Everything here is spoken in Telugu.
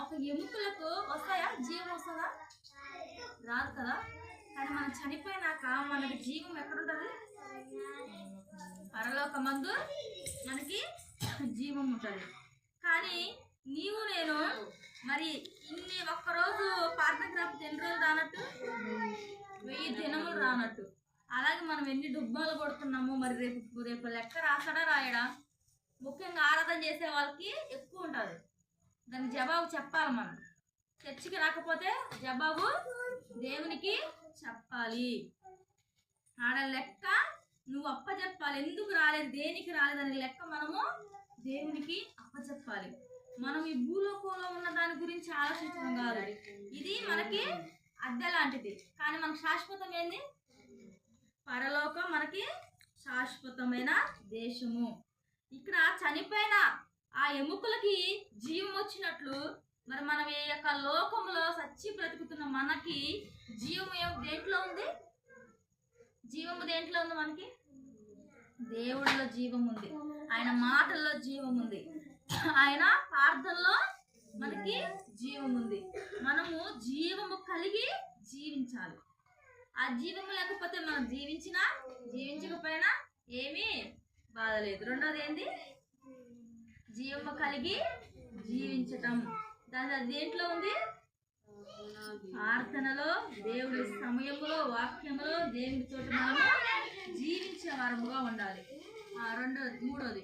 ఒక ఎముకలకు వస్తాయా? జీవం వస్తుందా? రాదు కదా. కానీ మనం చనిపోయినాక మనకి జీవం ఎక్కడుంటుంది? పరలోకమందు మనకి జీవం ఉంటుంది. కానీ నీవు నేను మరి ఇన్ని ఒక్కరోజు ప్రార్థన రాకపోతే ఎన్ని రోజులు రానట్టు? 1000 దినములు రానట్టు. అలాగే మనం ఎన్ని డుబ్బాలు కొడుతున్నాము. మరి రేపు లెక్క రాసాడా రాయడా? ముఖ్యంగా ఆరాధన చేసే వాళ్ళకి ఎక్కువ ఉంటుంది. దానికి జవాబు చెప్పాలి. మనం చర్చికి రాకపోతే జవాబు దేవునికి చెప్పాలి. ఆడ లెక్క నువ్వు అప్పచెప్పాలి. ఎందుకు రాలేదు, దేనికి రాలేదని లెక్క మనము దేవునికి అప్పచెప్పాలి. మనం ఈ భూలోకంలో ఉన్న దాని గురించి ఆలోచించడం కాదు. ఇది మనకి అద్దె లాంటిది, కానీ మనకు శాశ్వతం ఏంది? పరలోకం మనకి శాశ్వతమైన దేశము. ఇక్కడ చనిపోయిన ఆ ఎముకలకి జీవం వచ్చినట్లు మరి మనం ఈ యొక్క లోకంలో సచ్చి బ్రతుకుతున్న మనకి జీవం దేంట్లో ఉంది? జీవము దేంట్లో ఉంది? మనకి దేవుడిలో జీవం ఉంది, ఆయన మాటల్లో జీవం ఉంది, ఆయన ప్రార్థనలో మనకి జీవం ఉంది. మనము జీవము కలిగి జీవించాలి. ఆ జీవము లేకపోతే మనం జీవించకపోయినా ఏమీ బాధ లేదు. రెండోది ఏంది? జీవము కలిగి జీవించటం. దాని దేంట్లో ఉంది? ప్రార్థనలో, దేవుడి సమయంలో, వాక్యంలో దేవుడితో మనము జీవించే వారముగా ఉండాలి. మూడోది